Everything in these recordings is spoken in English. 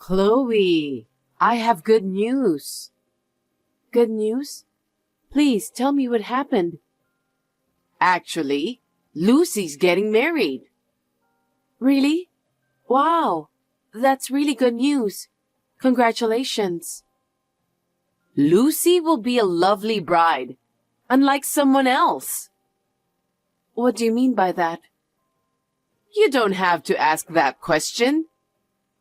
Chloe, I have good news. Good news? Please tell me what happened. Actually, Lucy's getting married. Really? Wow, that's really good news. Congratulations. Lucy will be a lovely bride, unlike someone else. What do you mean by that? You don't have to ask that question.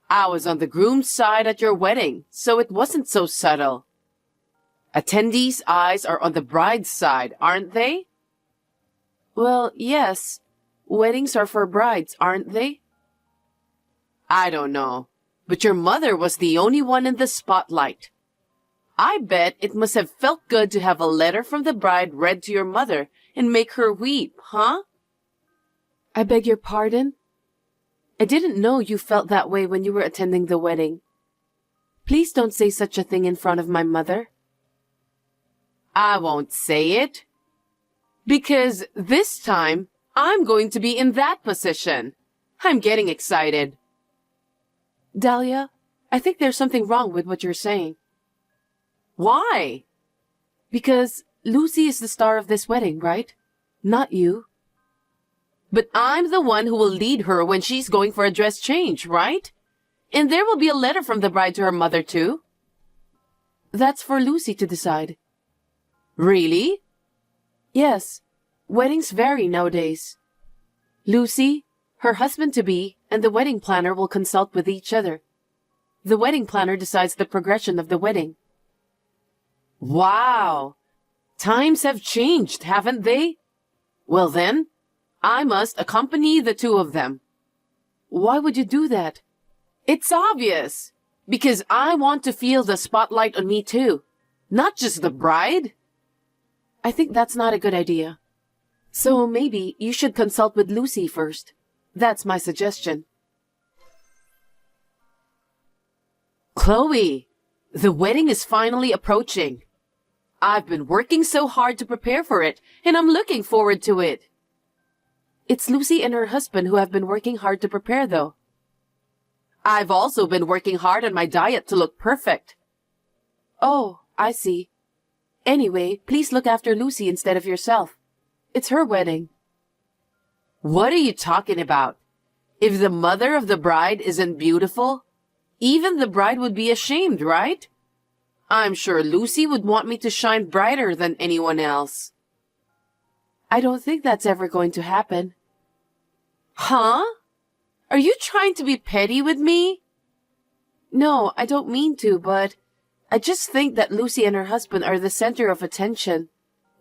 I was on the groom's side at your wedding, so it wasn't so subtle. Attendees' eyes are on the bride's side, aren't they? Well, yes. Weddings are for brides, aren't they? I don't know, but your mother was the only one in the spotlight. I bet it must have felt good to have a letter from the bride read to your mother and make her weep, huh? I beg your pardon? I didn't know you felt that way when you were attending the wedding. Please don't say such a thing in front of my mother. I won't say it. Because this time, I'm going to be in that position. I'm getting excited. Dahlia, I think there's something wrong with what you're saying. Why? Because Lucy is the star of this wedding, right? Not you. But I'm the one who will lead her when she's going for a dress change, right? And there will be a letter from the bride to her mother, too. That's for Lucy to decide. Really? Yes. Weddings vary nowadays. Lucy, her husband-to-be, and the wedding planner will consult with each other. The wedding planner decides the progression of the wedding. Wow! Times have changed, haven't they? Well then, I must accompany the two of them. Why would you do that? It's obvious. Because I want to feel the spotlight on me too. Not just the bride. I think that's not a good idea. So maybe you should consult with Lucy first. That's my suggestion. Chloe, the wedding is finally approaching. I've been working so hard to prepare for it, and I'm looking forward to it. It's Lucy and her husband who have been working hard to prepare, though. I've also been working hard on my diet to look perfect. Oh, I see. Anyway, please look after Lucy instead of yourself. It's her wedding. What are you talking about? If the mother of the bride isn't beautiful, even the bride would be ashamed, right? I'm sure Lucy would want me to shine brighter than anyone else. I don't think that's ever going to happen. Huh? Are you trying to be petty with me? No, I don't mean to, but I just think that Lucy and her husband are the center of attention,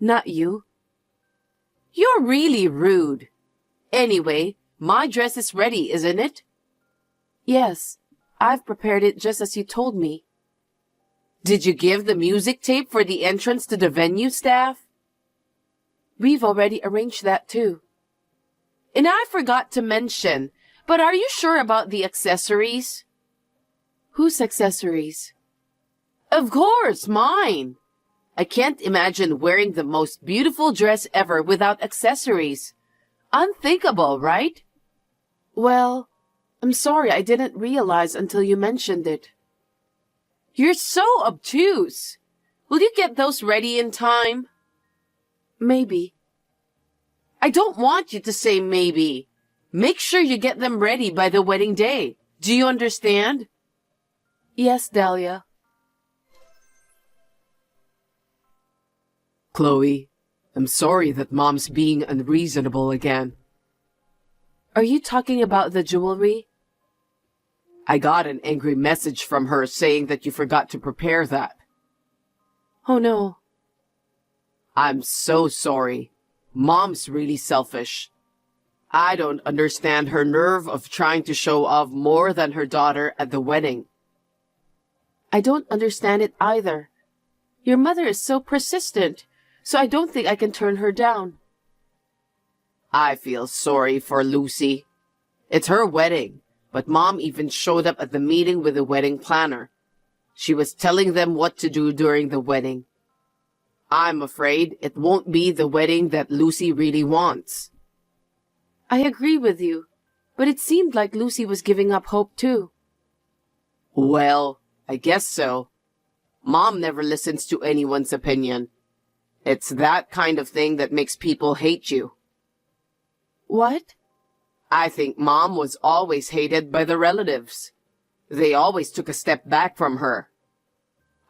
not you. You're really rude. Anyway, my dress is ready, isn't it? Yes, I've prepared it just as you told me. Did you give the music tape for the entrance to the venue staff? We've already arranged that too. And I forgot to mention, but are you sure about the accessories? Whose accessories? Of course, mine. I can't imagine wearing the most beautiful dress ever without accessories. Unthinkable, right? Well, I'm sorry I didn't realize until you mentioned it. You're so obtuse. Will you get those ready in time? Maybe. I don't want you to say maybe. Make sure you get them ready by the wedding day. Do you understand? Yes, Dahlia. Chloe, I'm sorry that Mom's being unreasonable again. Are you talking about the jewelry? I got an angry message from her saying that you forgot to prepare that. Oh no. I'm so sorry. Mom's really selfish. I don't understand her nerve of trying to show off more than her daughter at the wedding. I don't understand it either. Your mother is so persistent, so I don't think I can turn her down. I feel sorry for Lucy. It's her wedding, but Mom even showed up at the meeting with the wedding planner. She was telling them what to do during the wedding. I'm afraid it won't be the wedding that Lucy really wants. I agree with you, but it seemed like Lucy was giving up hope too. Well, I guess so. Mom never listens to anyone's opinion. It's that kind of thing that makes people hate you. What? I think Mom was always hated by the relatives. They always took a step back from her.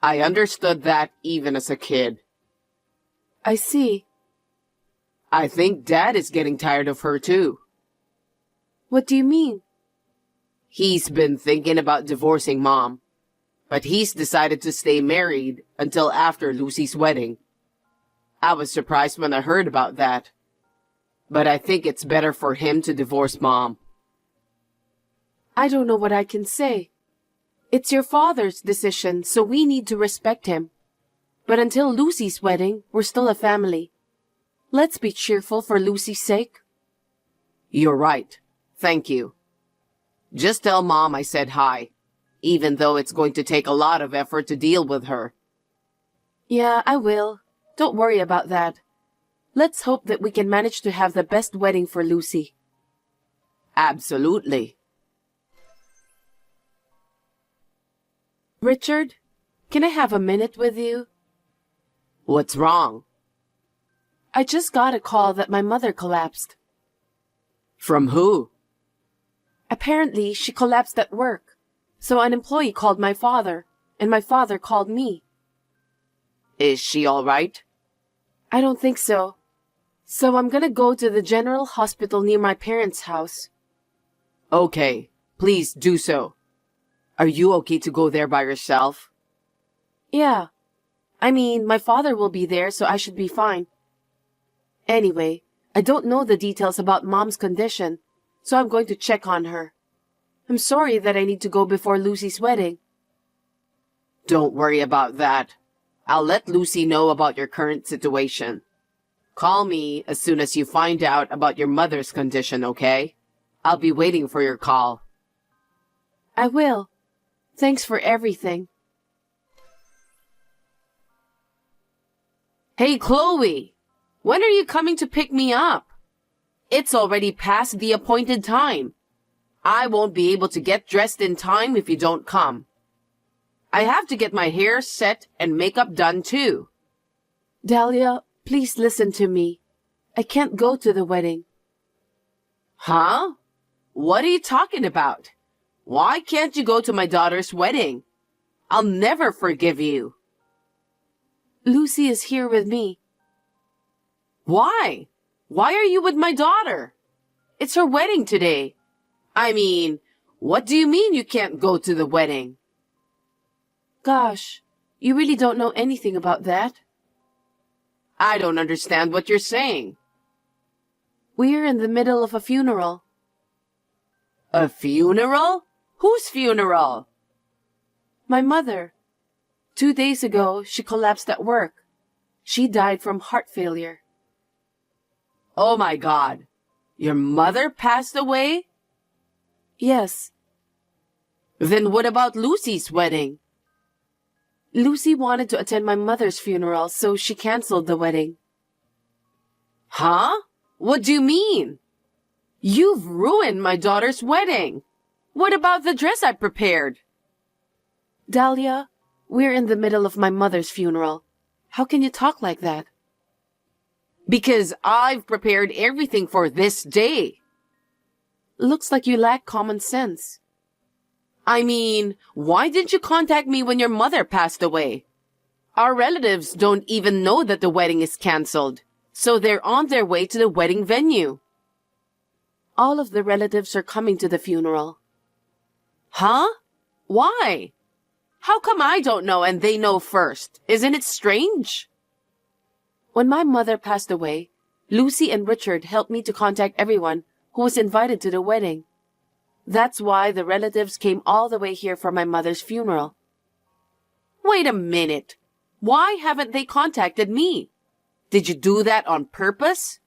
I understood that even as a kid. I see. I think Dad is getting tired of her too. What do you mean? He's been thinking about divorcing Mom, but he's decided to stay married until after Lucy's wedding. I was surprised when I heard about that, but I think it's better for him to divorce Mom. I don't know what I can say. It's your father's decision, so we need to respect him. But until Lucy's wedding, we're still a family. Let's be cheerful for Lucy's sake. You're right. Thank you. Just tell Mom I said hi, even though it's going to take a lot of effort to deal with her. Yeah, I will. Don't worry about that. Let's hope that we can manage to have the best wedding for Lucy. Absolutely. Richard, can I have a minute with you? What's wrong? I just got a call that my mother collapsed. From who? Apparently, she collapsed at work. So an employee called my father, and my father called me. Is she all right? I don't think so. So I'm gonna go to the general hospital near my parents' house. Okay, please do so. Are you okay to go there by yourself? Yeah. I mean, my father will be there, so I should be fine. Anyway, I don't know the details about Mom's condition, so I'm going to check on her. I'm sorry that I need to go before Lucy's wedding. Don't worry about that. I'll let Lucy know about your current situation. Call me as soon as you find out about your mother's condition, okay? I'll be waiting for your call. I will. Thanks for everything. Hey, Chloe! When are you coming to pick me up? It's already past the appointed time. I won't be able to get dressed in time if you don't come. I have to get my hair set and makeup done too. Dahlia, please listen to me. I can't go to the wedding. Huh? What are you talking about? Why can't you go to my daughter's wedding? I'll never forgive you. Lucy is here with me. Why? Why are you with my daughter? It's her wedding today. I mean, what do you mean you can't go to the wedding? Gosh, you really don't know anything about that? I don't understand what you're saying. We're in the middle of a funeral. A funeral? Whose funeral? My mother. 2 days ago, she collapsed at work. She died from heart failure. Oh my God. Your mother passed away? Yes. Then what about Lucy's wedding? Lucy wanted to attend my mother's funeral, so she canceled the wedding. Huh? What do you mean? You've ruined my daughter's wedding. What about the dress I prepared? Dahlia, we're in the middle of my mother's funeral. How can you talk like that? Because I've prepared everything for this day. Looks like you lack common sense. I mean, why didn't you contact me when your mother passed away? Our relatives don't even know that the wedding is canceled, so they're on their way to the wedding venue. All of the relatives are coming to the funeral. Huh? Why? How come I don't know and they know first? Isn't it strange? When my mother passed away, Lucy and Richard helped me to contact everyone who was invited to the wedding. That's why the relatives came all the way here for my mother's funeral. Wait a minute. Why haven't they contacted me? Did you do that on purpose?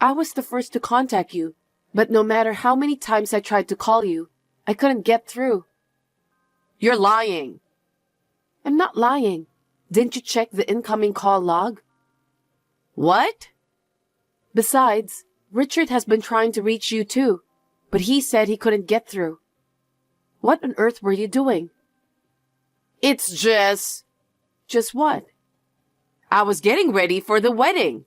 I was the first to contact you, but no matter how many times I tried to call you, I couldn't get through. You're lying. I'm not lying. Didn't you check the incoming call log? What? Besides, Richard has been trying to reach you too, but he said he couldn't get through. What on earth were you doing? It's just... Just what? I was getting ready for the wedding.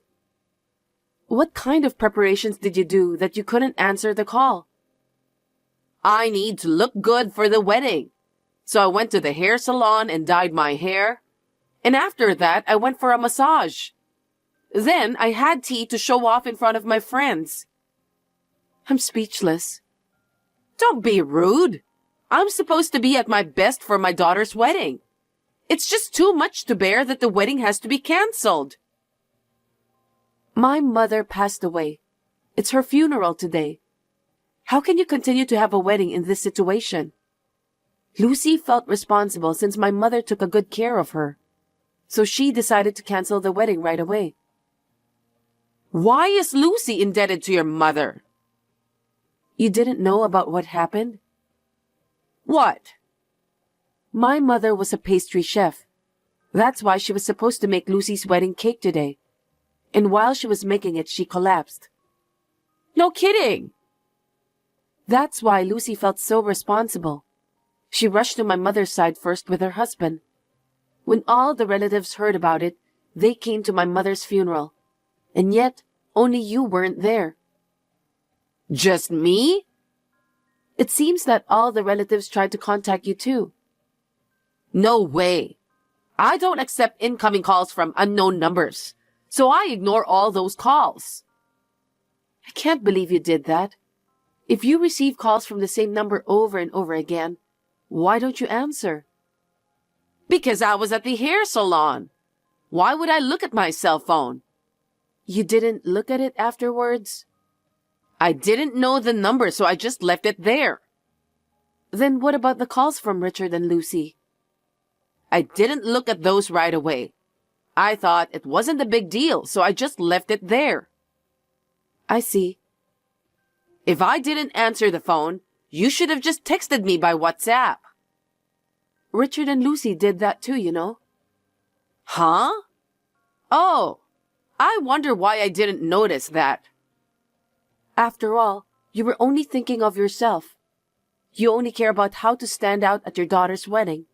What kind of preparations did you do that you couldn't answer the call? I need to look good for the wedding. So I went to the hair salon and dyed my hair. And after that, I went for a massage. Then I had tea to show off in front of my friends. I'm speechless. Don't be rude. I'm supposed to be at my best for my daughter's wedding. It's just too much to bear that the wedding has to be canceled. My mother passed away. It's her funeral today. How can you continue to have a wedding in this situation? Lucy felt responsible since my mother took a good care of her. So she decided to cancel the wedding right away. Why is Lucy indebted to your mother? You didn't know about what happened? What? My mother was a pastry chef. That's why she was supposed to make Lucy's wedding cake today. And while she was making it, she collapsed. No kidding. That's why Lucy felt so responsible. She rushed to my mother's side first with her husband. When all the relatives heard about it, they came to my mother's funeral. And yet, only you weren't there. Just me? It seems that all the relatives tried to contact you too. No way. I don't accept incoming calls from unknown numbers, so I ignore all those calls. I can't believe you did that. If you receive calls from the same number over and over again, why don't you answer? Because I was at the hair salon. Why would I look at my cell phone? You didn't look at it afterwards? I didn't know the number, so I just left it there. Then what about the calls from Richard and Lucy? I didn't look at those right away. I thought it wasn't a big deal, so I just left it there. I see. If I didn't answer the phone, you should have just texted me by WhatsApp. Richard and Lucy did that too, you know. Huh? Oh, I wonder why I didn't notice that. After all, you were only thinking of yourself. You only care about how to stand out at your daughter's wedding.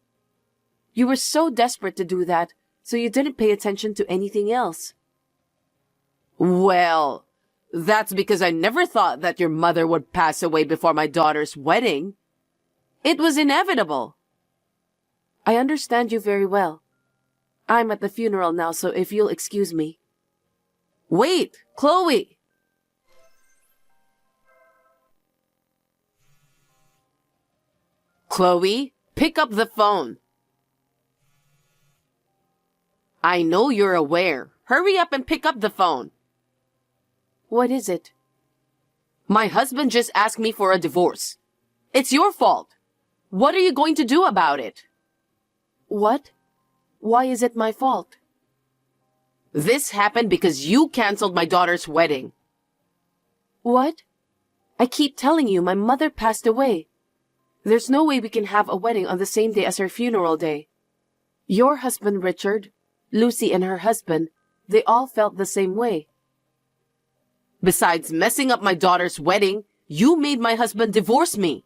You were so desperate to do that, so you didn't pay attention to anything else. Well, that's because I never thought that your mother would pass away before my daughter's wedding. It was inevitable. I understand you very well. I'm at the funeral now, so if you'll excuse me. Wait, Chloe! Chloe, pick up the phone. I know you're aware. Hurry up and pick up the phone. What is it? My husband just asked me for a divorce. It's your fault. What are you going to do about it? What? Why is it my fault? This happened because you canceled my daughter's wedding. What? I keep telling you my mother passed away. There's no way we can have a wedding on the same day as her funeral day. Your husband, Richard, Lucy and her husband, they all felt the same way. Besides messing up my daughter's wedding, you made my husband divorce me.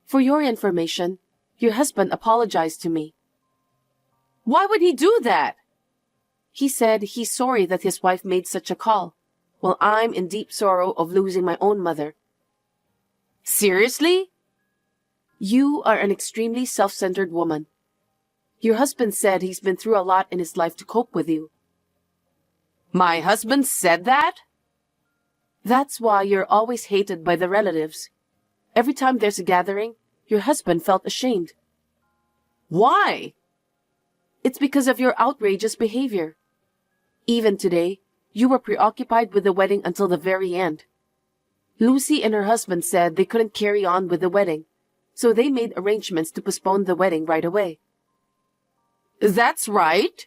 For your information, your husband apologized to me. Why would he do that? He said he's sorry that his wife made such a call, while I'm in deep sorrow of losing my own mother. Seriously? You are an extremely self-centered woman. Your husband said he's been through a lot in his life to cope with you. My husband said that? That's why you're always hated by the relatives. Every time there's a gathering, your husband felt ashamed. Why? It's because of your outrageous behavior. Even today, you were preoccupied with the wedding until the very end. Lucy and her husband said they couldn't carry on with the wedding, so they made arrangements to postpone the wedding right away. That's right.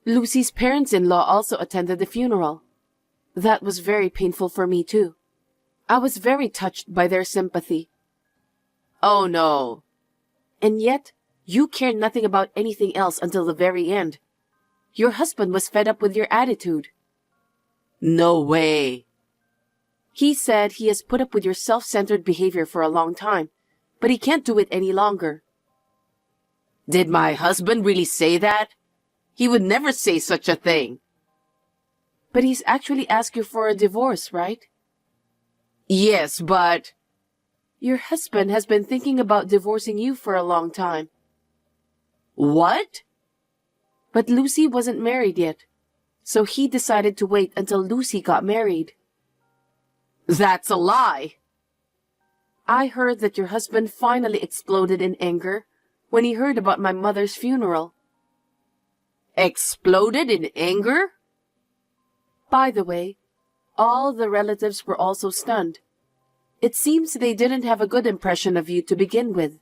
Lucy's parents-in-law also attended the funeral. That was very painful for me too. I was very touched by their sympathy. Oh no. And yet, you cared nothing about anything else until the very end. Your husband was fed up with your attitude. No way. He said he has put up with your self-centered behavior for a long time, but he can't do it any longer. Did my husband really say that? He would never say such a thing. But he's actually asked you for a divorce, right? Yes, but... Your husband has been thinking about divorcing you for a long time. What? But Lucy wasn't married yet, so he decided to wait until Lucy got married. That's a lie. I heard that your husband finally exploded in anger when he heard about my mother's funeral. Exploded in anger? By the way, all the relatives were also stunned. It seems they didn't have a good impression of you to begin with.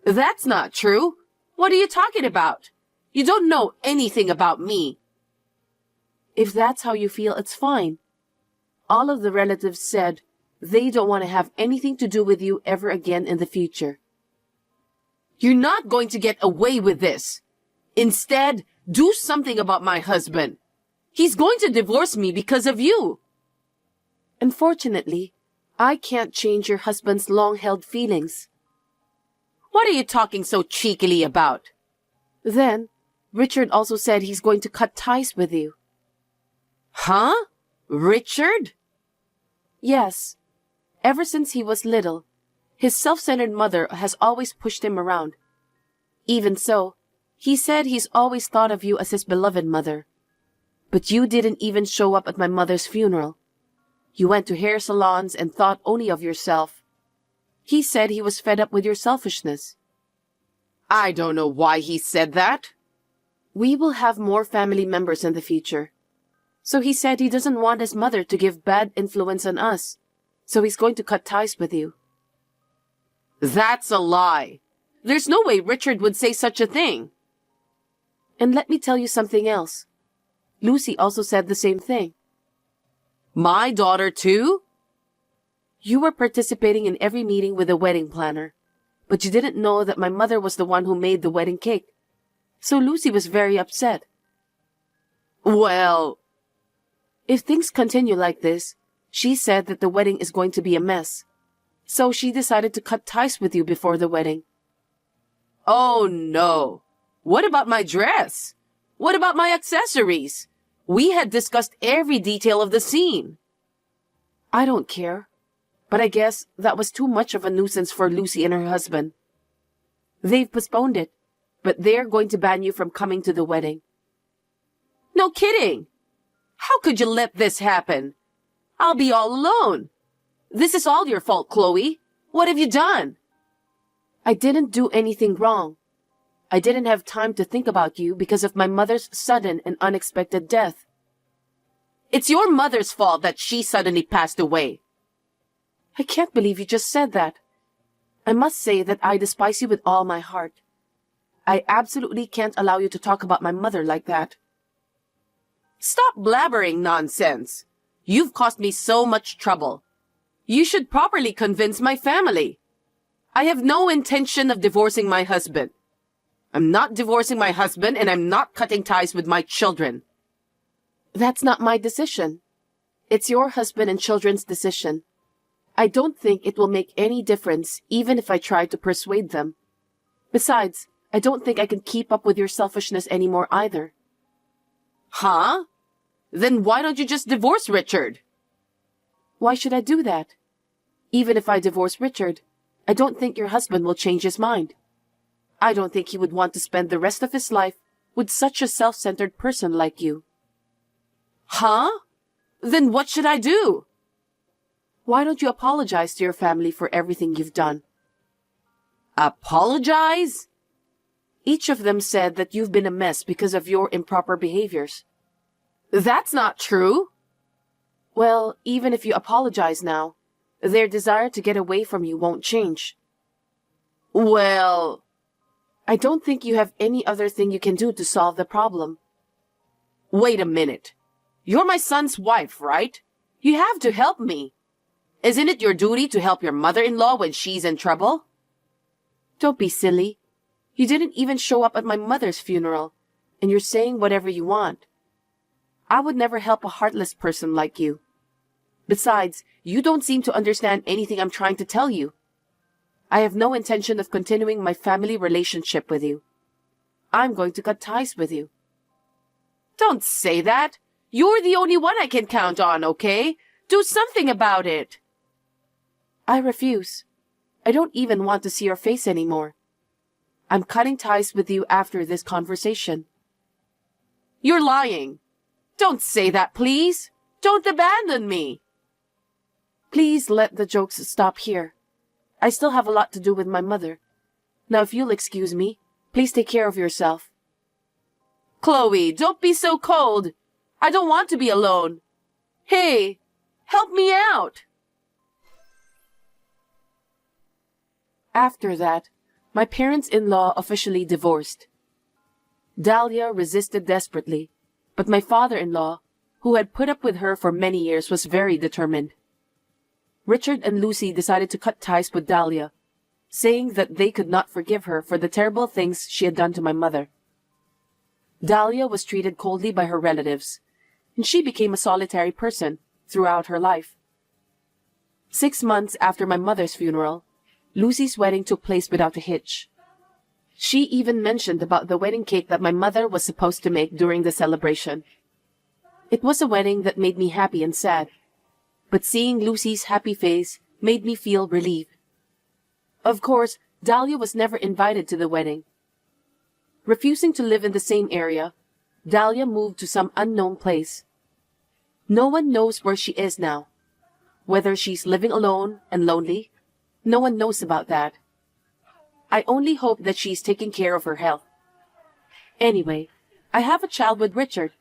That's not true. What are you talking about? You don't know anything about me. If that's how you feel, it's fine. All of the relatives said they don't want to have anything to do with you ever again in the future. You're not going to get away with this. Instead, do something about my husband. He's going to divorce me because of you. Unfortunately, I can't change your husband's long-held feelings. What are you talking so cheekily about? Then, Richard also said he's going to cut ties with you. Huh? Richard? Yes. Ever since he was little, his self-centered mother has always pushed him around. Even so, he said he's always thought of you as his beloved mother. But you didn't even show up at my mother's funeral. You went to hair salons and thought only of yourself. He said he was fed up with your selfishness. I don't know why he said that. We will have more family members in the future. So he said he doesn't want his mother to give bad influence on us. So he's going to cut ties with you. That's a lie. There's no way Richard would say such a thing. And let me tell you something else. Lucy also said the same thing. My daughter too? You were participating in every meeting with a wedding planner, but you didn't know that my mother was the one who made the wedding cake. So Lucy was very upset. Well... If things continue like this, she said that the wedding is going to be a mess. So she decided to cut ties with you before the wedding. Oh no. What about my dress? What about my accessories? We had discussed every detail of the scene. I don't care, but I guess that was too much of a nuisance for Lucy and her husband. They've postponed it, but they're going to ban you from coming to the wedding. No kidding. How could you let this happen? I'll be all alone. This is all your fault, Chloe. What have you done? I didn't do anything wrong. I didn't have time to think about you because of my mother's sudden and unexpected death. It's your mother's fault that she suddenly passed away. I can't believe you just said that. I must say that I despise you with all my heart. I absolutely can't allow you to talk about my mother like that. Stop blabbering nonsense. You've caused me so much trouble. You should properly convince my family. I have no intention of divorcing my husband. I'm not divorcing my husband and I'm not cutting ties with my children. That's not my decision. It's your husband and children's decision. I don't think it will make any difference even if I try to persuade them. Besides, I don't think I can keep up with your selfishness anymore either. Huh? Then why don't you just divorce Richard? Why should I do that? Even if I divorce Richard, I don't think your husband will change his mind. I don't think he would want to spend the rest of his life with such a self-centered person like you. Huh? Then what should I do? Why don't you apologize to your family for everything you've done? Apologize? Each of them said that you've been a mess because of your improper behaviors. That's not true. Well, even if you apologize now, their desire to get away from you won't change. Well, I don't think you have any other thing you can do to solve the problem. Wait a minute. You're my son's wife, right? You have to help me. Isn't it your duty to help your mother-in-law when she's in trouble? Don't be silly. You didn't even show up at my mother's funeral, and you're saying whatever you want. I would never help a heartless person like you. Besides, you don't seem to understand anything I'm trying to tell you. I have no intention of continuing my family relationship with you. I'm going to cut ties with you. Don't say that. You're the only one I can count on, okay? Do something about it. I refuse. I don't even want to see your face anymore. I'm cutting ties with you after this conversation. You're lying. Don't say that, please. Don't abandon me. Please let the jokes stop here. I still have a lot to do with my mother. Now, if you'll excuse me, please take care of yourself. Chloe, don't be so cold. I don't want to be alone. Hey, help me out. After that, my parents-in-law officially divorced. Dahlia resisted desperately, but my father-in-law, who had put up with her for many years, was very determined. Richard and Lucy decided to cut ties with Dahlia, saying that they could not forgive her for the terrible things she had done to my mother. Dahlia was treated coldly by her relatives, and she became a solitary person throughout her life. 6 months after my mother's funeral, Lucy's wedding took place without a hitch. She even mentioned about the wedding cake that my mother was supposed to make during the celebration. It was a wedding that made me happy and sad, but seeing Lucy's happy face made me feel relieved. Of course, Dahlia was never invited to the wedding. Refusing to live in the same area, Dahlia moved to some unknown place. No one knows where she is now. Whether she's living alone and lonely, no one knows about that. I only hope that she's taking care of her health. Anyway, I have a child with Richard.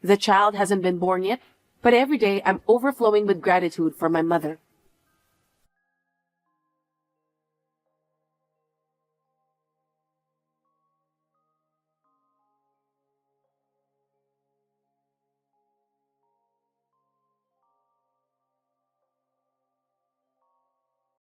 The child hasn't been born yet, but every day I'm overflowing with gratitude for my mother.